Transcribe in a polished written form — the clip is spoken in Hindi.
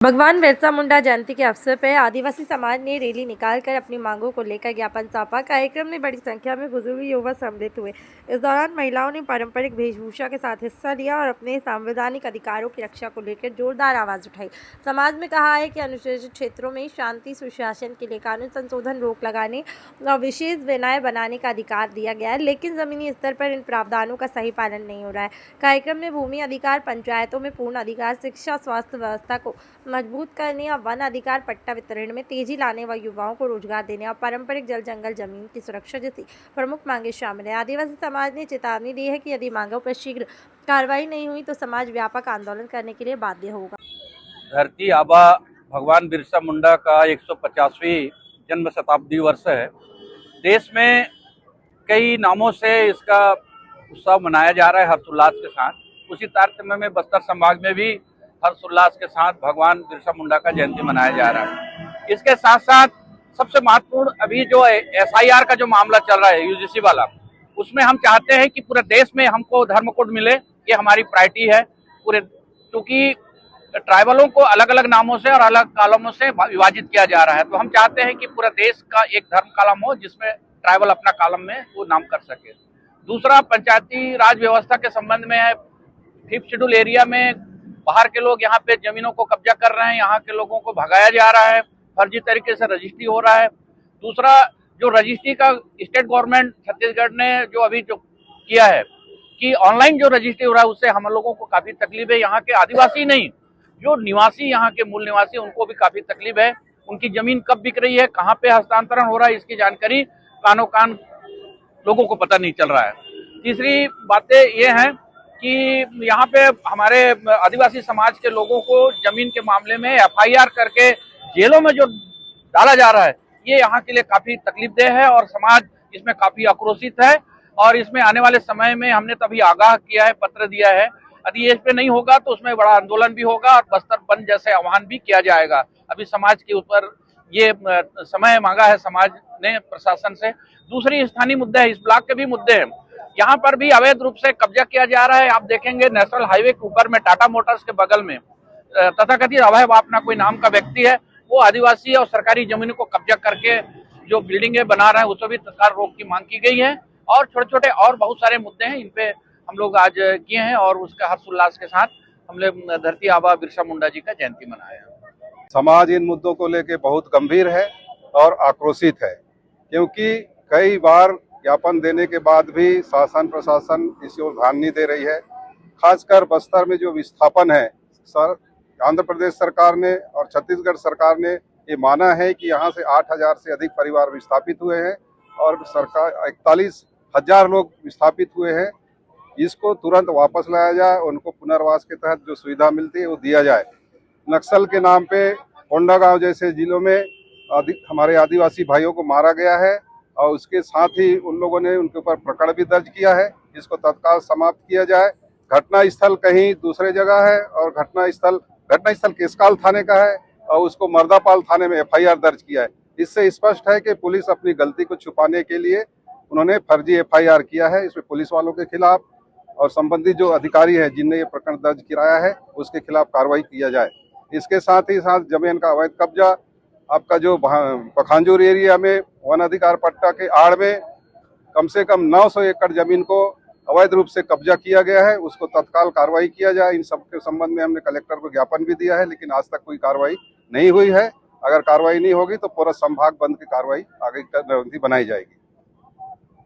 भगवान बिरसा मुंडा जयंती के अवसर पर आदिवासी समाज ने रैली निकालकर अपनी मांगों को लेकर ज्ञापन सौंपा। कार्यक्रम में बड़ी संख्या में बुजुर्ग युवा सम्मिलित हुए। इस दौरान महिलाओं ने पारंपरिक वेशभूषा के साथ हिस्सा लिया और अपने संवैधानिक अधिकारों की रक्षा को लेकर जोरदार आवाज उठाई। समाज में कहा है कि अनुसूचित क्षेत्रों में शांति सुशासन के लिए कानून संशोधन, रोक लगाने और विशेष विनय बनाने का अधिकार दिया गया है, लेकिन जमीनी स्तर पर इन प्रावधानों का सही पालन नहीं हो रहा है। कार्यक्रम में भूमि अधिकार, पंचायतों में पूर्ण अधिकार, शिक्षा, स्वास्थ्य व्यवस्था को मजबूत करने और वन अधिकार पट्टा वितरण में तेजी लाने व युवाओं को रोजगार देने और पारंपरिक जल जंगल जमीन की सुरक्षा जैसी प्रमुख मांगे शामिल है। आदिवासी समाज ने चेतावनी दी है कि यदि मांगों पर शीघ्र कार्रवाई नहीं हुई तो समाज व्यापक आंदोलन करने के लिए बाध्य होगा। धरती आबा भगवान बिरसा मुंडा का 150वीं जन्म शताब्दी वर्ष है। देश में कई नामों से इसका उत्सव मनाया जा रहा है हर्षोल्लास के साथ। उसी तारतम्य में बस्तर संभाग में भी हर्षोल्लास के साथ भगवान बिरसा मुंडा का जयंती मनाया जा रहा है। इसके साथ साथ सबसे महत्वपूर्ण अभी जो SIR का जो मामला चल रहा है UGC वाला, उसमें हम चाहते हैं कि पूरे देश में हमको धर्म कोड मिले। ये हमारी प्रायोरिटी है पूरे, क्योंकि ट्राइबलों को अलग अलग नामों से और अलग कॉलमों से विभाजित किया जा रहा है। तो हम चाहते हैं कि पूरा देश का एक धर्म कॉलम हो जिसमें ट्राइबल अपना कॉलम में वो नाम कर सके। दूसरा, पंचायती राज व्यवस्था के संबंध में है। 5th शेड्यूल एरिया में बाहर के लोग यहाँ पे जमीनों को कब्जा कर रहे हैं, यहाँ के लोगों को भगाया जा रहा है, फर्जी तरीके से रजिस्ट्री हो रहा है। दूसरा, जो रजिस्ट्री का स्टेट गवर्नमेंट छत्तीसगढ़ ने जो अभी जो किया है कि ऑनलाइन जो रजिस्ट्री हो रहा है, उससे हम लोगों को काफी तकलीफ है। यहाँ के आदिवासी नहीं, जो निवासी, यहाँ के मूल निवासी, उनको भी काफी तकलीफ है। उनकी जमीन कब बिक रही है, कहाँ पे हस्तांतरण हो रहा है, इसकी जानकारी कानो कान लोगों को पता नहीं चल रहा है। तीसरी बातें ये हैं कि यहाँ पे हमारे आदिवासी समाज के लोगों को जमीन के मामले में FIR करके जेलों में जो डाला जा रहा है, ये यहाँ के लिए काफी तकलीफदेह है और समाज इसमें काफी आक्रोशित है। और इसमें आने वाले समय में हमने तभी आगाह किया है, पत्र दिया है, यदि ये इस पे नहीं होगा तो उसमें बड़ा आंदोलन भी होगा और बस्तर बंद जैसे आह्वान भी किया जाएगा। अभी समाज के ऊपर ये समय मांगा है समाज ने प्रशासन से। दूसरी स्थानीय मुद्दे है, इस ब्लॉक के भी मुद्दे हैं। यहाँ पर भी अवैध रूप से कब्जा किया जा रहा है। आप देखेंगे नेशनल हाईवे के ऊपर में टाटा मोटर्स के बगल में तथाकथित अभय बापना कोई नाम का व्यक्ति है, वो आदिवासी और सरकारी जमीनों को कब्जा करके जो बिल्डिंगें बना रहा है, उसको भी तत्काल रोक की मांग की गई है। और छोटे छोटे और बहुत सारे मुद्दे हैं, इन पे हम लोग आज किए हैं और उसका हर्षोल्लास के साथ हमने धरती आबा बिरसा मुंडा जी का जयंती मनाया। समाज इन मुद्दों को लेकर बहुत गंभीर है और आक्रोशित है, क्योंकि कई बार ज्ञापन देने के बाद भी शासन प्रशासन इस ओर ध्यान नहीं दे रही है। खासकर बस्तर में जो विस्थापन है, आंध्र प्रदेश सरकार ने और छत्तीसगढ़ सरकार ने ये माना है कि यहाँ से 8,000 से अधिक परिवार विस्थापित हुए हैं और सरकार 41,000 लोग विस्थापित हुए हैं। इसको तुरंत वापस लाया जाए, उनको पुनर्वास के तहत जो सुविधा मिलती है वो दिया जाए। नक्सल के नाम पे कोंडागांव जैसे जिलों में हमारे आदिवासी भाइयों को मारा गया है और उसके साथ ही उन लोगों ने उनके ऊपर प्रकरण भी दर्ज किया है। इसको तत्काल समाप्त किया जाए। घटना स्थल कहीं दूसरे जगह है और घटना स्थल केसकाल थाने का है और उसको मर्दापाल थाने में FIR दर्ज किया है। इससे स्पष्ट है कि पुलिस अपनी गलती को छुपाने के लिए उन्होंने फर्जी FIR किया है। इसमें पुलिस वालों के खिलाफ और संबंधित जो अधिकारी है जिनने ये प्रकरण दर्ज कराया है उसके खिलाफ कार्रवाई किया जाए। इसके साथ ही साथ जमीन का अवैध कब्जा, आपका जो पखांजूर एरिया में वन अधिकार पट्टा के आड़ में कम से कम 900 एकड़ जमीन को अवैध रूप से कब्जा किया गया है, उसको तत्काल कार्रवाई किया जाए। इन सब के संबंध में हमने कलेक्टर को ज्ञापन भी दिया है, लेकिन आज तक कोई कार्रवाई नहीं हुई है। अगर कार्रवाई नहीं होगी तो पूरा संभाग बंद की कार्रवाई आगे रणनीति बनाई जाएगी।